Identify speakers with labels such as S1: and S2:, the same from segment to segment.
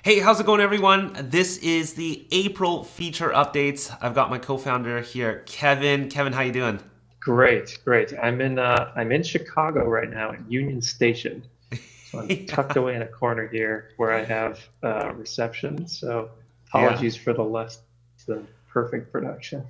S1: Hey, how's it going, everyone? This is the April feature updates. I've got my co-founder here, Kevin. Kevin, how you doing?
S2: Great, great. I'm in Chicago right now at Union Station. So I'm tucked
S1: Yeah.
S2: away in a corner here where I have reception. So
S1: Yeah.
S2: apologies for the less than perfect production.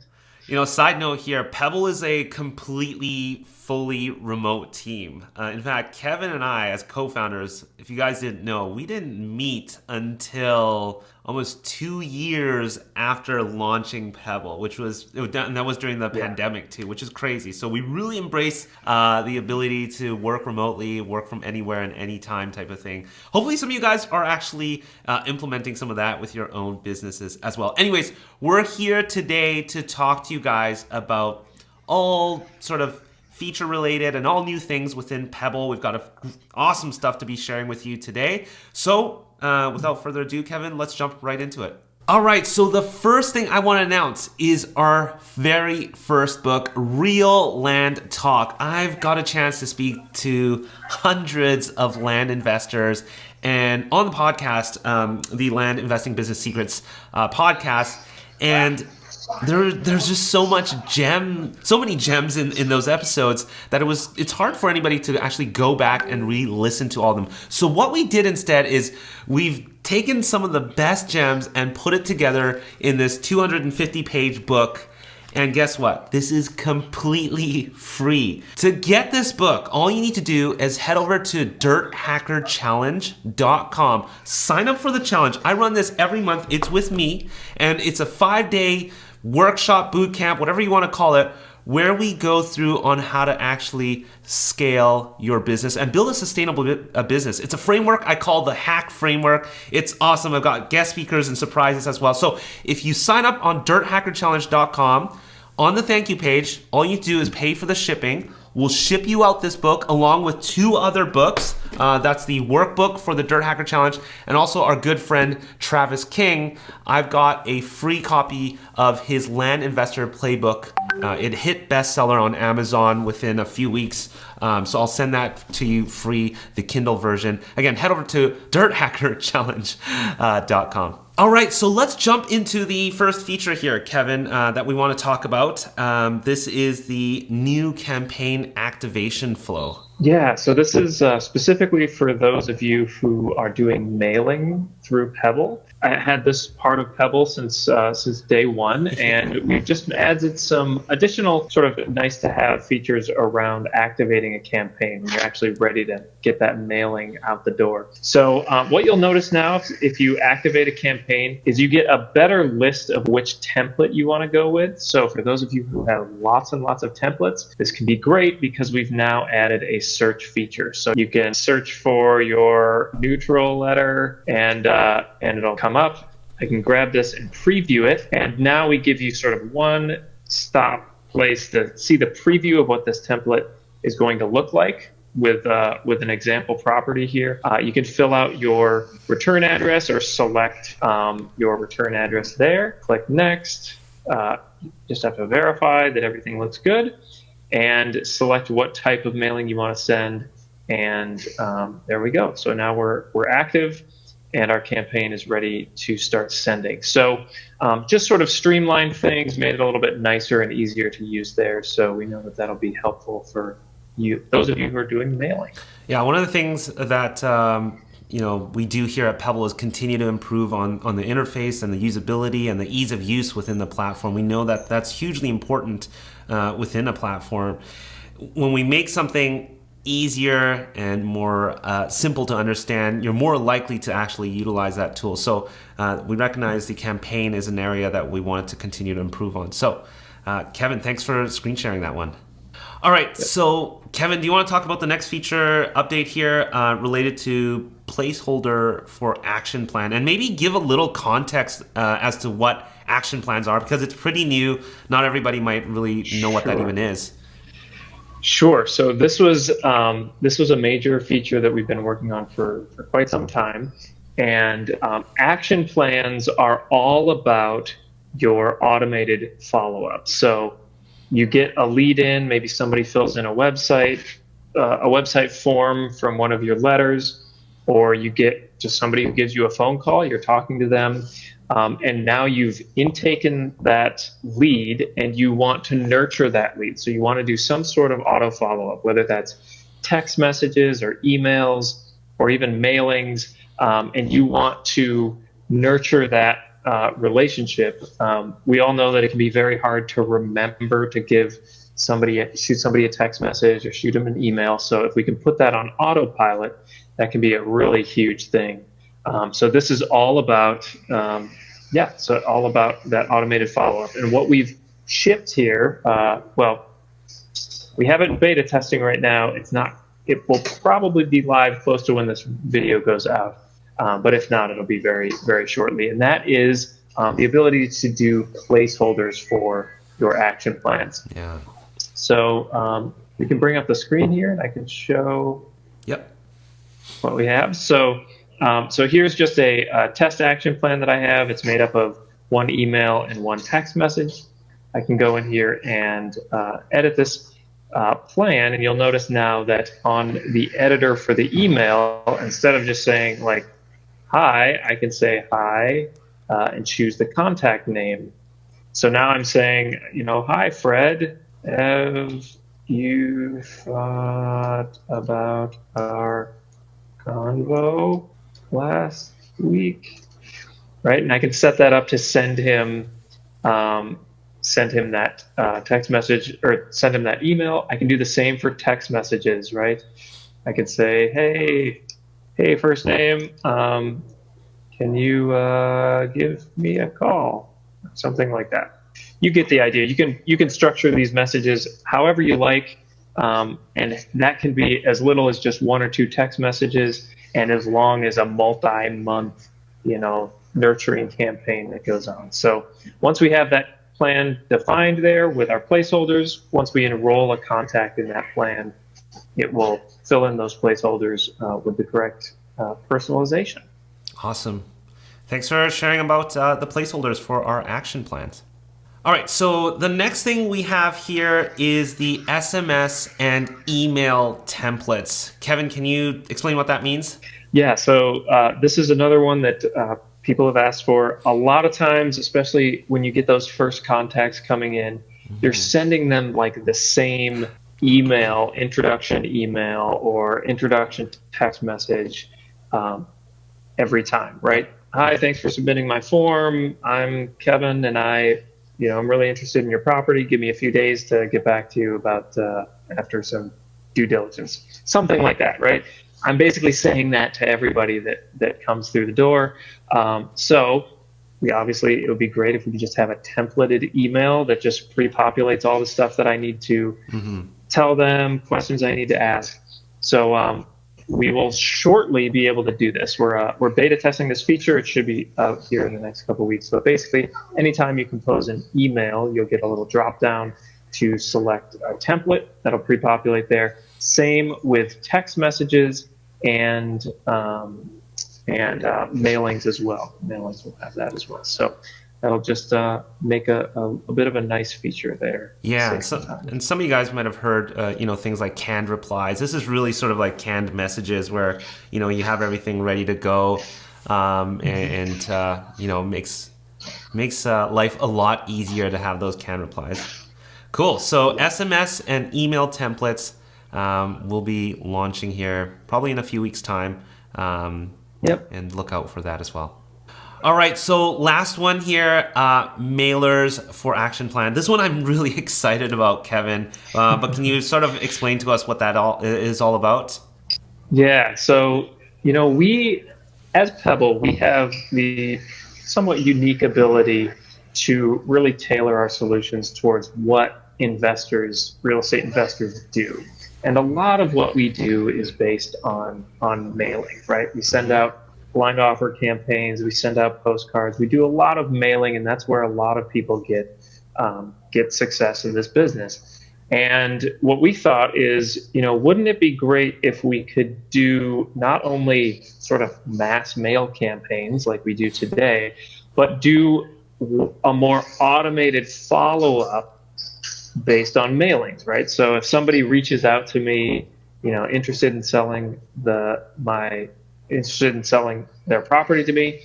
S1: Side note here, Pebble is a completely fully remote team. In fact, Kevin and I, as co founders, if you guys didn't know, we didn't meet until almost 2 years after launching Pebble, and that was during the
S2: Yeah.
S1: pandemic too, which is crazy. So we really embrace the ability to work remotely, work from anywhere and anytime type of thing. Hopefully, some of you guys are actually implementing some of that with your own businesses as well. Anyways, we're here today to talk to you guys about all sort of feature related and all new things within Pebble. We've got awesome stuff to be sharing with you today. So, without further ado, Kevin, let's jump right into it. All right, so the first thing I want to announce is our very first book, Real Land Talk. I've got a chance to speak to hundreds of land investors, and on the podcast, the Land Investing Business Secrets podcast, and there's just so many gems in those episodes that it's hard for anybody to actually go back and re-listen to all of them. So what we did instead is we've taken some of the best gems and put it together in this 250 page book. And guess what? This is completely free. To get this book, all you need to do is head over to dirthackerchallenge.com. Sign up for the challenge. I run this every month. It's with me, and it's a 5-day workshop, boot camp, whatever you want to call it, where we go through on how to actually scale your business and build a sustainable business. It's a framework I call the Hack Framework. It's awesome. I've got guest speakers and surprises as well. So if you sign up on dirthackerchallenge.com, on the thank you page, all you do is pay for the shipping. We'll ship you out this book along with 2 other books. That's the workbook for the Dirt Hacker Challenge, and also our good friend Travis King. I've got a free copy of his Land Investor Playbook. It hit bestseller on Amazon within a few weeks. So I'll send that to you free, the Kindle version. Again, head over to dirthackerchallenge.com. All right, so let's jump into the first feature here, Kevin, that we want to talk about. This is the new campaign activation flow.
S2: Yeah, so this is specifically for those of you who are doing mailing through Pebble. I had this part of Pebble since day one, and we've just added some additional sort of nice to have features around activating a campaign when you're actually ready to get that mailing out the door. So what you'll notice now, if you activate a campaign, is you get a better list of which template you want to go with. So for those of you who have lots and lots of templates, this can be great because we've now added a search feature. So you can search for your neutral letter and it'll come up. I can grab this and preview it. And now we give you sort of one stop place to see the preview of what this template is going to look like with an example property here. You can fill out your return address or select your return address there. Click next. Just have to verify that everything looks good, and select what type of mailing you want to send. And there we go. So now we're active, and our campaign is ready to start sending. So just sort of streamlined things, made it a little bit nicer and easier to use there. So we know that that'll be helpful for you, those of you who are doing mailing.
S1: Yeah, one of the things that we do here at Pebble is continue to improve on the interface and the usability and the ease of use within the platform. We know that that's hugely important within a platform. When we make something easier and more simple to understand, you're more likely to actually utilize that tool. So we recognize the campaign is an area that we wanted to continue to improve on. So Kevin, thanks for screen sharing that one. All right, so Kevin, do you want to talk about the next feature update here related to placeholder for action plan, and maybe give a little context as to what action plans are, because it's pretty new. Not everybody might really know what that
S2: Sure.
S1: even is.
S2: Sure. So this was a major feature that we've been working on for quite some time, and action plans are all about your automated follow-up. So you get a lead in, maybe somebody fills in a website form from one of your letters, or you get just somebody who gives you a phone call. You're talking to them, and now you've intaken that lead, and you want to nurture that lead. So you want to do some sort of auto follow-up, whether that's text messages or emails or even mailings, and you want to nurture that relationship. We all know that it can be very hard to remember to shoot somebody a text message or shoot them an email. So if we can put that on autopilot, that can be a really huge thing. So this is all about, all about that automated follow-up. And what we've shipped here, we have it in beta testing right now. It will probably be live close to when this video goes out. But if not, it'll be very, very shortly. And that is the ability to do placeholders for your action plans.
S1: Yeah.
S2: So we can bring up the screen here, and I can show what we have. So here's just a test action plan that I have. It's made up of one email and one text message. I can go in here and edit this plan, and you'll notice now that on the editor for the email, instead of just saying like, hi, I can say hi and choose the contact name. So now I'm saying, hi, Fred, have you thought about our convo last week? Right, and I can set that up to send him that text message or send him that email. I can do the same for text messages, right? I can say, hey, first name, can you give me a call? Something like that. You get the idea. You can structure these messages however you like, and that can be as little as just 1 or 2 text messages, and as long as a multi-month, nurturing campaign that goes on. So once we have that plan defined there with our placeholders, once we enroll a contact in that plan, it will fill in those placeholders with the correct personalization.
S1: Awesome. Thanks for sharing about the placeholders for our action plans. All right, so the next thing we have here is the SMS and email templates. Kevin, can you explain what that means?
S2: Yeah, so this is another one that people have asked for. A lot of times, especially when you get those first contacts coming in, you're sending them like the same email, introduction email or introduction text message every time, right? Hi, thanks for submitting my form. I'm Kevin, and I'm really interested in your property. Give me a few days to get back to you about after some due diligence, something like that, right? I'm basically saying that to everybody that comes through the door. So it would be great if we could just have a templated email that just pre-populates all the stuff that I need to tell them, questions I need to ask. So we will shortly be able to do this. We're beta testing this feature. It should be out here in the next couple of weeks. So basically, anytime you compose an email, you'll get a little drop down to select a template that'll pre-populate there. Same with text messages and mailings as well. Mailings will have that as well. So that'll just make a bit of a nice feature there.
S1: Yeah, and some of you guys might have heard, things like canned replies. This is really sort of like canned messages where, you have everything ready to go, makes life a lot easier to have those canned replies. Cool. So SMS and email templates will be launching here probably in a few weeks' time. And look out for that as well. All right, so last one here, mailers for action plan. This one I'm really excited about, Kevin. But can you sort of explain to us what that is all about?
S2: Yeah, so, we, as Pebble, we have the somewhat unique ability to really tailor our solutions towards what real estate investors do. And a lot of what we do is based on mailing, right? We send out blind offer campaigns, we send out postcards, we do a lot of mailing, and that's where a lot of people get success in this business. And what we thought is, wouldn't it be great if we could do not only sort of mass mail campaigns like we do today, but do a more automated follow-up based on mailings, right? So if somebody reaches out to me, interested in selling my interested in selling their property to me,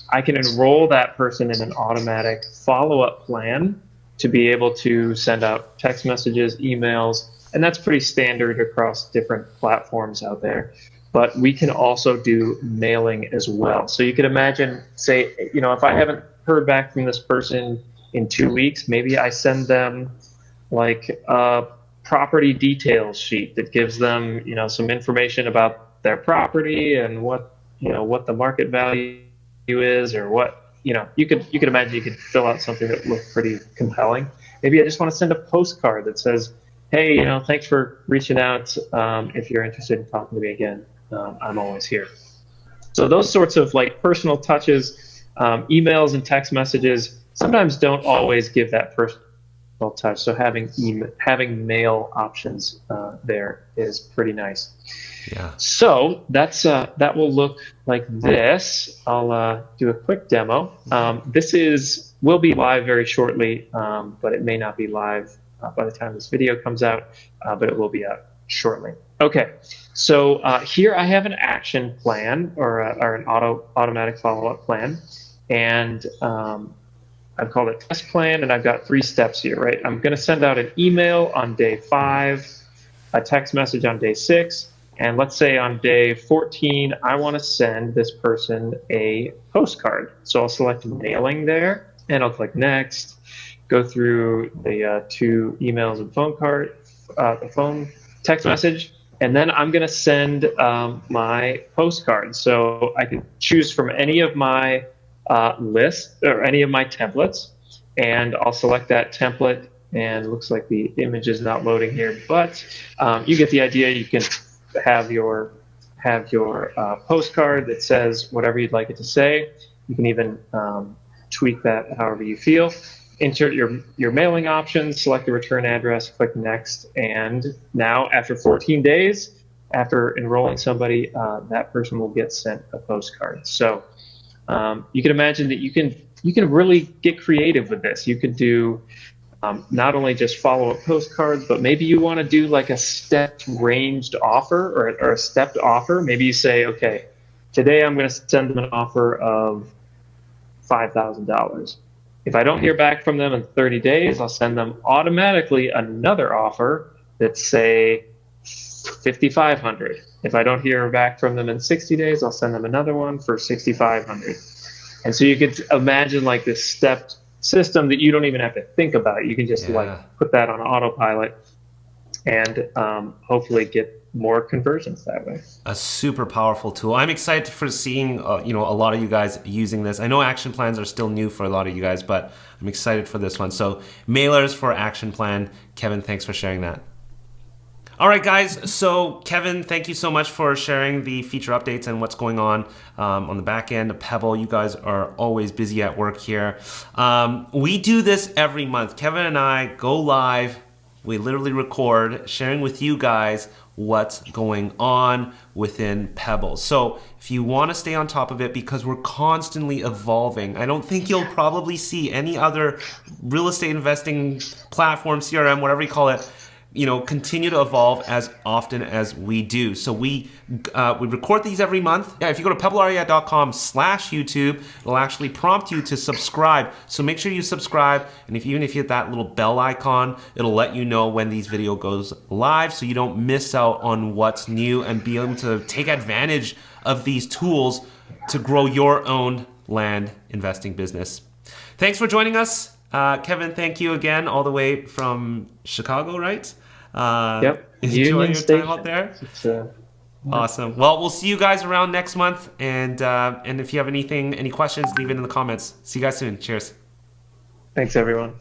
S2: I can enroll that person in an automatic follow-up plan to be able to send out text messages, emails, and that's pretty standard across different platforms out there. But we can also do mailing as well. So you can imagine, say, if I haven't heard back from this person in 2 weeks, maybe I send them like a property details sheet that gives them, some information about their property and what the market value is, or what, you could imagine you could fill out something that looked pretty compelling. Maybe I just want to send a postcard that says, hey, thanks for reaching out. If you're interested in talking to me again, I'm always here. So those sorts of like personal touches, emails and text messages sometimes don't always give that personal touch. So having mail options there is pretty nice.
S1: Yeah.
S2: So that will look like this. I'll do a quick demo. This will be live very shortly, but it may not be live by the time this video comes out, but it will be out shortly. Okay, so here I have an action plan or an automatic follow-up plan, and I've called it test plan, and I've got 3 steps here, right? I'm going to send out an email on day 5, a text message on day 6, and let's say on day 14, I want to send this person a postcard. So I'll select mailing there, and I'll click next, go through the 2 emails and the phone text message, and then I'm going to send my postcard. So I can choose from any of my list or any of my templates, and I'll select that template, and it looks like the image is not loading here, but you get the idea. You can have your postcard that says whatever you'd like it to say. You can even tweak that however you feel. Insert your mailing options, select the return address, click next, and now after 14 days, after enrolling somebody, that person will get sent a postcard. So you can imagine that you can really get creative with this. You could do not only just follow-up postcards, but maybe you want to do like a stepped ranged offer or a stepped offer. Maybe you say, okay, today I'm going to send them an offer of $5,000. If I don't hear back from them in 30 days, I'll send them automatically another offer that's, say, $5,500. If I don't hear back from them in 60 days, I'll send them another one for $6,500. And so you could imagine like this stepped system that you don't even have to think about. You can just like put that on autopilot and hopefully get more conversions that way.
S1: A super powerful tool. I'm excited for seeing a lot of you guys using this. I know action plans are still new for a lot of you guys, but I'm excited for this one. So mailers for action plan. Kevin, thanks for sharing that. All right, guys. So Kevin, thank you so much for sharing the feature updates and what's going on the back end of Pebble. You guys are always busy at work here. We do this every month. Kevin and I go live. We literally record, sharing with you guys what's going on within Pebble. So if you want to stay on top of it, because we're constantly evolving, I don't think you'll probably see any other real estate investing platform, CRM, whatever you call it, continue to evolve as often as we do. So we record these every month. Yeah, if you go to pebblearea.com/YouTube, it'll actually prompt you to subscribe. So make sure you subscribe. And even if you hit that little bell icon, it'll let you know when these video goes live, so you don't miss out on what's new and be able to take advantage of these tools to grow your own land investing business. Thanks for joining us. Kevin, thank you again, all the way from Chicago, right?
S2: Yep.
S1: Enjoy your
S2: Station.
S1: time out there. Awesome. Well, we'll see you guys around next month. And if you have any questions, leave it in the comments. See you guys soon. Cheers.
S2: Thanks, everyone.